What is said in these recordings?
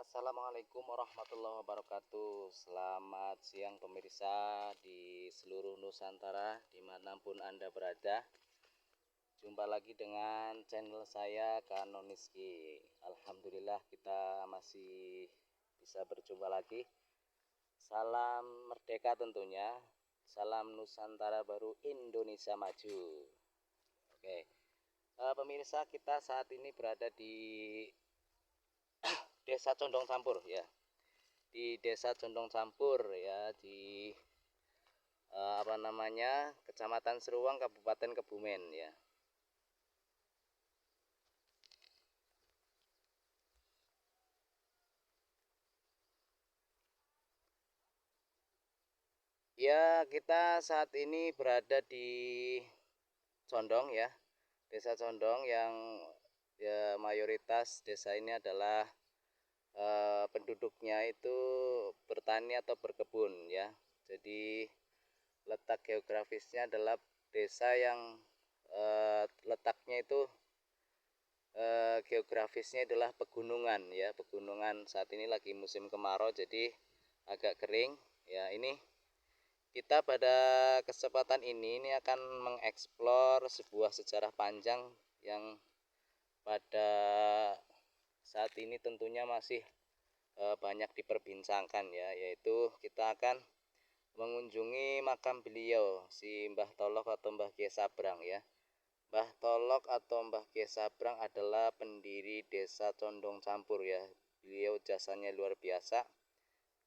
Assalamualaikum warahmatullahi wabarakatuh. Selamat siang pemirsa di seluruh Nusantara dimanapun Anda berada. Jumpa lagi dengan channel saya Kanoniski. Alhamdulillah kita masih bisa berjumpa lagi. Salam merdeka tentunya. Salam Nusantara baru, Indonesia maju. Oke, pemirsa, kita saat ini berada di Desa Condong Campur ya. Di Desa Condong Campur ya, di Kecamatan Seruang, Kabupaten Kebumen ya. Ya, kita saat ini berada di Condong ya. Desa Condong yang ya mayoritas desa ini adalah penduduknya itu bertani atau berkebun ya. Jadi letak geografisnya adalah desa yang letaknya itu geografisnya adalah pegunungan ya. Pegunungan saat ini lagi musim kemarau, jadi agak kering ya. Ini kita pada kesempatan ini akan mengeksplor sebuah sejarah panjang yang pada saat ini tentunya masih banyak diperbincangkan ya, yaitu kita akan mengunjungi makam beliau si Mbah Tolok atau Mbah Kiai Sabrang ya. Mbah Tolok atau Mbah Kiai Sabrang adalah pendiri Desa Condong Campur ya. Beliau jasanya luar biasa.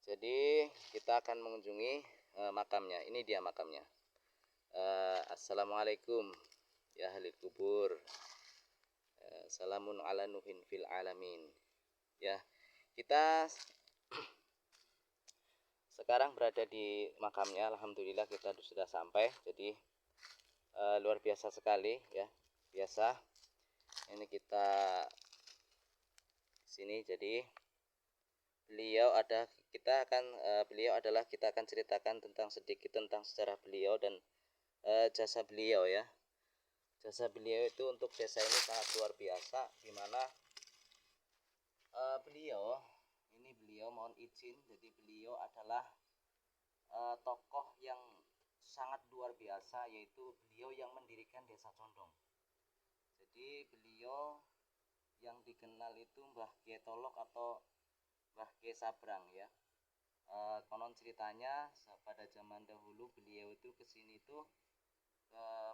Jadi kita akan mengunjungi makamnya. Ini dia makamnya. Assalamualaikum ya ahli kubur. Salamun ala nuhin fil alamin. Ya, kita sekarang berada di makamnya. Alhamdulillah kita sudah sampai. Jadi luar biasa sekali ya. Biasa. Ini kita sini. Jadi beliau adalah kita akan ceritakan tentang sedikit tentang sejarah beliau dan jasa beliau ya. Jasa beliau itu untuk desa ini sangat luar biasa, di mana beliau mohon izin, jadi beliau adalah tokoh yang sangat luar biasa, yaitu beliau yang mendirikan Desa Condong. Jadi beliau yang dikenal itu Mbah Kiai Tolok atau Mbah Kiai Sabrang ya. Konon ceritanya pada zaman dahulu beliau itu kesini tuh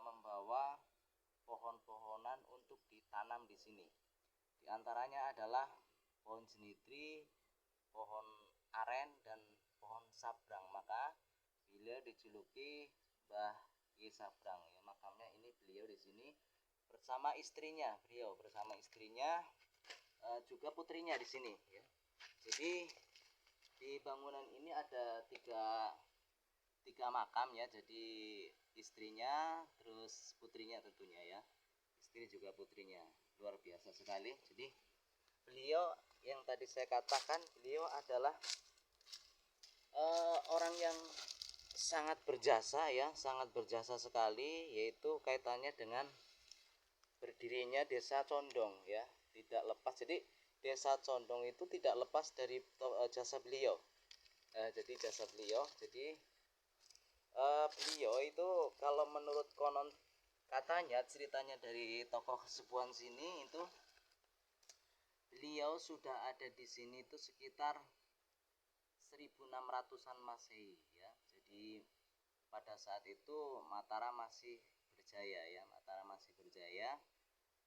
membawa pohon-pohonan untuk ditanam di sini. Di antaranya adalah pohon jenitri, pohon aren, dan pohon sabrang. Maka beliau dijuluki Mbah Kiai Sabrang ya. Makamnya ini beliau di sini bersama istrinya, juga putrinya di sini ya. Jadi di bangunan ini ada tiga makam ya. Jadi istrinya, terus putrinya tentunya ya. Istri juga putrinya, luar biasa sekali. Jadi beliau yang tadi saya katakan, beliau adalah orang yang sangat berjasa ya, sangat berjasa sekali, yaitu kaitannya dengan berdirinya Desa Condong ya. Tidak lepas, jadi Desa Condong itu tidak lepas dari jasa beliau. Jadi beliau itu kalau menurut konon katanya, ceritanya dari tokoh sepuhan sini itu, beliau sudah ada di sini itu sekitar 1600-an Masehi ya. Jadi pada saat itu Mataram masih berjaya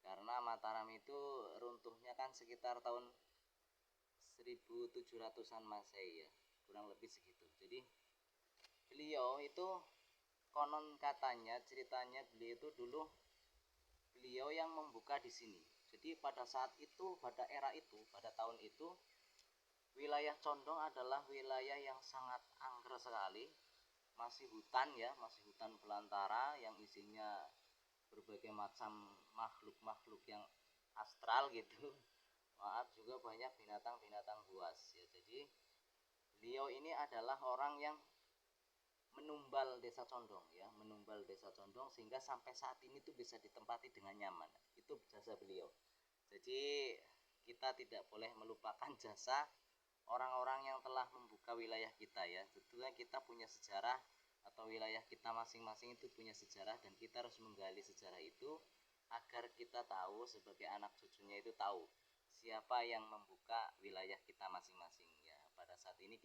karena Mataram itu runtuhnya kan sekitar tahun 1700-an Masehi ya, kurang lebih segitu. Jadi beliau itu konon katanya, ceritanya, beliau itu dulu beliau yang membuka di sini. Jadi pada saat itu, pada tahun itu, wilayah Condong adalah wilayah yang sangat angker sekali, masih hutan ya, masih hutan belantara yang isinya berbagai macam makhluk-makhluk yang astral gitu. Juga banyak binatang-binatang buas ya. Jadi beliau ini adalah orang yang menumbal Desa Condong ya, sehingga sampai saat ini tuh bisa ditempati dengan nyaman. Itu jasa beliau. Jadi kita tidak boleh melupakan jasa orang-orang yang telah membuka wilayah kita ya. Tentunya kita punya sejarah atau wilayah kita masing-masing itu punya sejarah, dan kita harus menggali sejarah itu agar kita tahu sebagai anak cucunya itu tahu siapa yang membuka wilayah kita masing-masing ya. Pada saat ini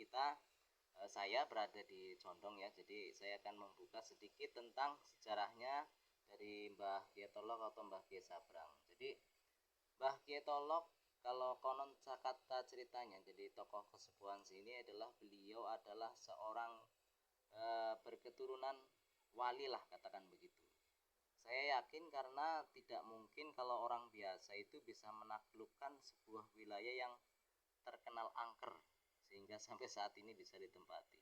saya berada di Condong ya, jadi saya akan membuka sedikit tentang sejarahnya dari Mbah Kyai Tolok atau Mbah Kyai Sabrang. Jadi Mbah Kyai Tolok, kalau konon kata ceritanya, jadi tokoh kesepuhan sini adalah beliau adalah seorang berketurunan wali lah, katakan begitu. Saya yakin karena tidak mungkin kalau orang biasa itu bisa menaklukkan sebuah wilayah yang terkenal angker sehingga sampai saat ini bisa ditempati.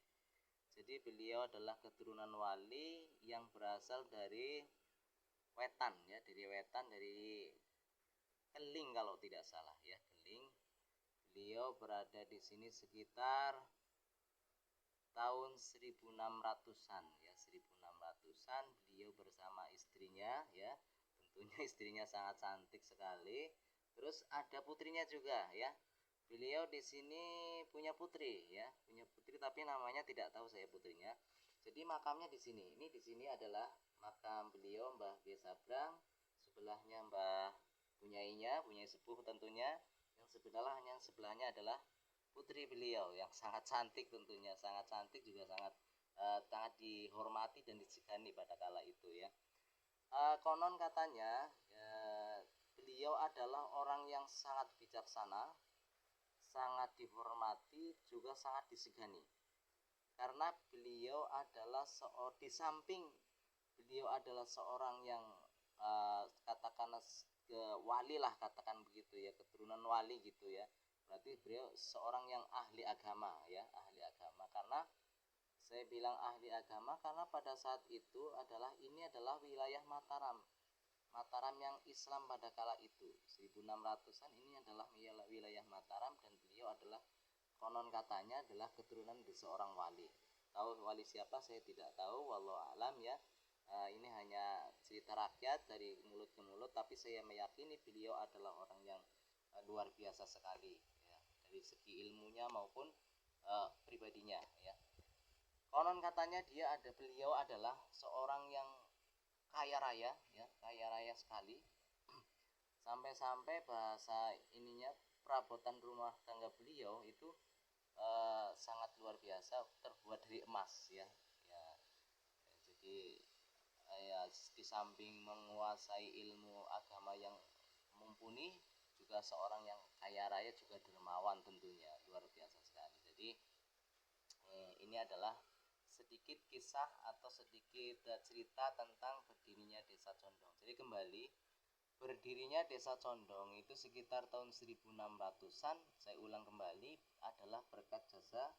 Jadi beliau adalah keturunan wali yang berasal dari Wetan ya, dari Keling kalau tidak salah ya, Keling. Beliau berada di sini sekitar tahun 1600-an ya, 1600-an. Beliau bersama istrinya ya, tentunya istrinya sangat cantik sekali. Terus ada putrinya juga ya. Beliau di sini punya putri ya, punya putri tapi namanya tidak tahu saya putrinya. Jadi makamnya di sini. Ini di sini adalah makam beliau Mbah Kyai Sabrang. Sebelahnya Mbah punyai sepuh tentunya. Yang sebelahnya adalah putri beliau yang sangat cantik, tentunya sangat cantik, juga sangat dihormati dan disegani pada kala itu ya. Konon katanya beliau adalah orang yang sangat bijaksana, sangat dihormati, juga sangat disegani, karena beliau adalah di samping beliau adalah seorang yang katakanlah wali lah, katakan begitu ya, keturunan wali gitu ya. Berarti beliau seorang yang ahli agama ya, ahli agama. Karena saya bilang ahli agama karena pada saat itu ini adalah wilayah Mataram yang Islam pada kala itu 1600-an. Ini adalah wilayah Mataram, dan beliau adalah konon katanya adalah keturunan dari seorang wali. Tahu wali siapa saya tidak tahu, wallahu alam ya. Ini hanya cerita rakyat dari mulut ke mulut, tapi saya meyakini beliau adalah orang yang luar biasa sekali ya, dari segi ilmunya maupun pribadinya ya. Konon katanya beliau adalah seorang yang kaya raya ya, kaya raya sekali. Sampai-sampai bahasa ininya, perabotan rumah tangga beliau itu sangat luar biasa, terbuat dari emas ya. Jadi di samping menguasai ilmu agama yang mumpuni, juga seorang yang kaya raya, juga dermawan, tentunya luar biasa sekali. Jadi ini adalah sedikit kisah atau sedikit cerita tentang berdirinya Desa Condong. Jadi kembali, berdirinya Desa Condong itu sekitar tahun 1600-an. Saya ulang kembali, adalah berkat jasa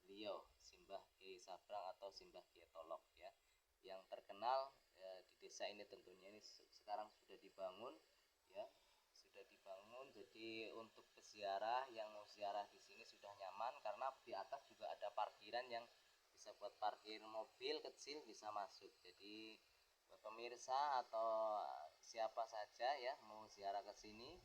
beliau Simbah Kyai Sabrang atau Simbah Kyai Tolok ya, yang terkenal di desa ini. Tentunya ini sekarang sudah dibangun ya, jadi untuk peziarah yang mau ziarah di sini sudah nyaman, karena di atas juga ada parkiran yang bisa buat parkir mobil kecil, bisa masuk. Jadi buat pemirsa atau siapa saja ya mau ziarah ke sini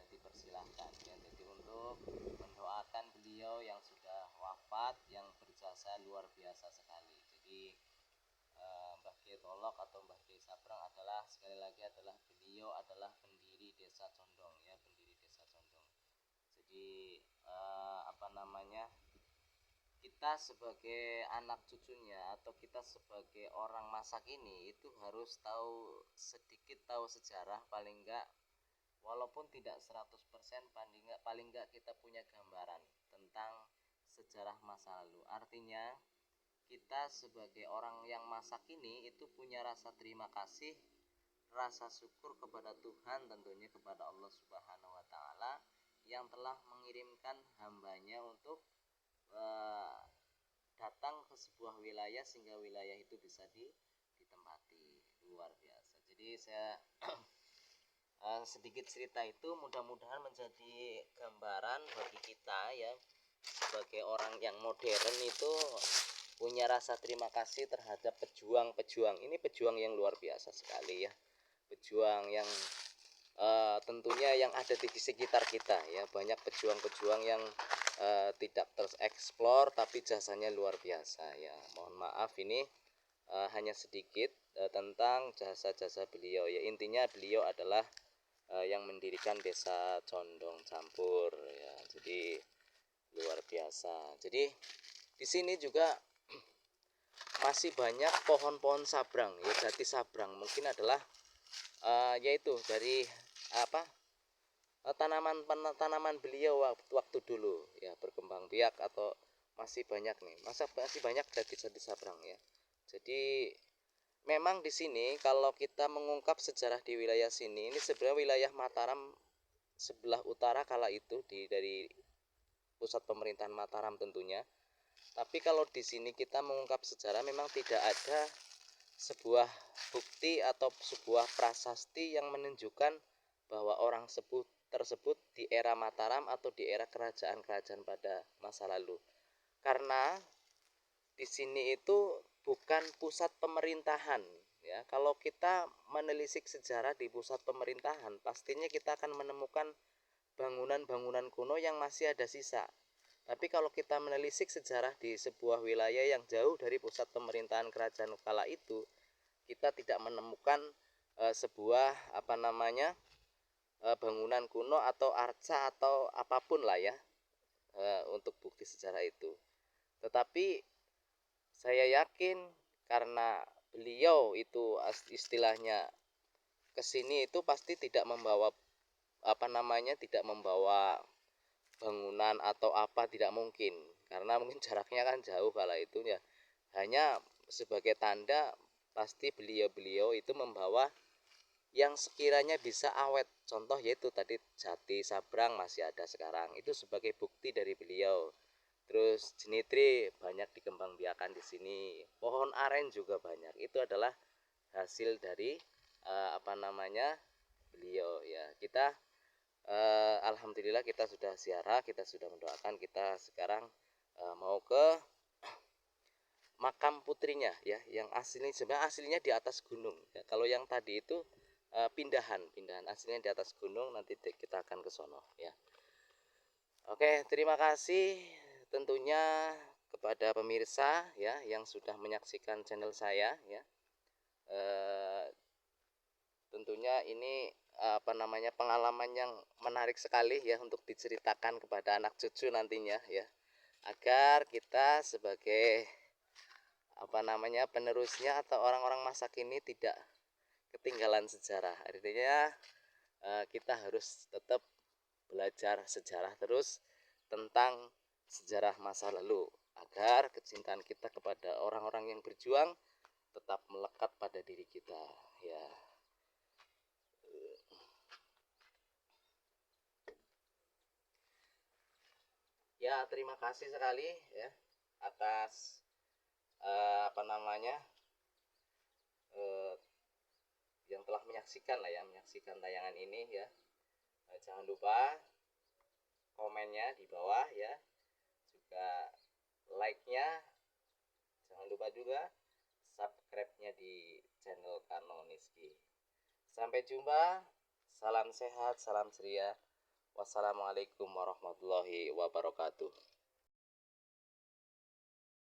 dipersilahkan ya. Jadi untuk mendoakan beliau yang sudah wafat, yang berjasa luar biasa sekali. Jadi Mbah Kyai Tolok atau Mbah Kyai Sabrang adalah, sekali lagi, beliau adalah pendiri Desa Condong ya, pendiri Desa Condong. Jadi kita sebagai anak cucunya atau kita sebagai orang masa kini itu harus tahu sejarah, paling enggak walaupun tidak 100%, paling enggak kita punya gambaran tentang sejarah masa lalu. Artinya kita sebagai orang yang masa kini itu punya rasa terima kasih, rasa syukur kepada Tuhan, tentunya kepada Allah Subhanahu wa Ta'ala yang telah mengirimkan hambanya untuk datang ke sebuah wilayah sehingga wilayah itu bisa ditempati. Luar biasa. Jadi saya sedikit cerita itu mudah-mudahan menjadi gambaran bagi kita ya, sebagai orang yang modern itu punya rasa terima kasih terhadap pejuang-pejuang. Ini pejuang yang luar biasa sekali ya, pejuang yang tentunya yang ada di sekitar kita ya. Banyak pejuang-pejuang yang tidak tereksplor tapi jasanya luar biasa ya. Mohon maaf ini hanya sedikit tentang jasa-jasa beliau ya. Intinya beliau adalah yang mendirikan desa Condong Campur ya. Jadi luar biasa. Jadi di sini juga masih banyak pohon-pohon sabrang ya. Jati sabrang mungkin adalah yaitu dari apa tanaman beliau waktu dulu ya, berkembang biak atau masih banyak nih, masih banyak jati sabrang ya. Jadi memang di sini kalau kita mengungkap sejarah di wilayah sini, ini sebenarnya wilayah Mataram sebelah utara kala itu dari pusat pemerintahan Mataram tentunya. Tapi kalau di sini kita mengungkap sejarah, memang tidak ada sebuah bukti atau sebuah prasasti yang menunjukkan bahwa orang tersebut di era Mataram atau di era kerajaan-kerajaan pada masa lalu. Karena di sini itu bukan pusat pemerintahan ya. Kalau kita menelisik sejarah di pusat pemerintahan, pastinya kita akan menemukan bangunan-bangunan kuno yang masih ada sisa. Tapi kalau kita menelisik sejarah di sebuah wilayah yang jauh dari pusat pemerintahan kerajaan kala itu, kita tidak menemukan sebuah bangunan kuno atau arca atau apapun lah ya untuk bukti sejarah itu. Tetapi saya yakin karena beliau itu istilahnya kesini itu pasti tidak membawa tidak membawa bangunan atau apa, tidak mungkin, karena mungkin jaraknya kan jauh kala itu ya. Hanya sebagai tanda pasti beliau itu membawa yang sekiranya bisa awet, contoh yaitu tadi jati sabrang masih ada sekarang, itu sebagai bukti dari beliau. Terus jenitri banyak dikembangbiakan di sini, pohon aren juga banyak, itu adalah hasil dari beliau ya. Kita alhamdulillah kita sudah ziarah, kita sudah mendoakan, kita sekarang mau ke makam putrinya ya, yang sebenarnya aslinya di atas gunung ya. Kalau yang tadi itu pindahan aslinya di atas gunung, nanti kita akan ke sono ya. Oke, terima kasih tentunya kepada pemirsa ya yang sudah menyaksikan channel saya ya. Tentunya ini pengalaman yang menarik sekali ya untuk diceritakan kepada anak cucu nantinya ya, agar kita sebagai penerusnya atau orang-orang masa kini tidak ketinggalan sejarah. Artinya kita harus tetap belajar sejarah terus tentang sejarah masa lalu, agar kecintaan kita kepada orang-orang yang berjuang tetap melekat pada diri kita ya. Ya, terima kasih sekali ya atas yang telah menyaksikan tayangan ini ya. Jangan lupa komennya di bawah ya, juga like-nya, jangan lupa juga subscribe-nya di channel Kanoniski. Sampai jumpa, salam sehat, salam ceria. Wassalamualaikum warahmatullahi wabarakatuh.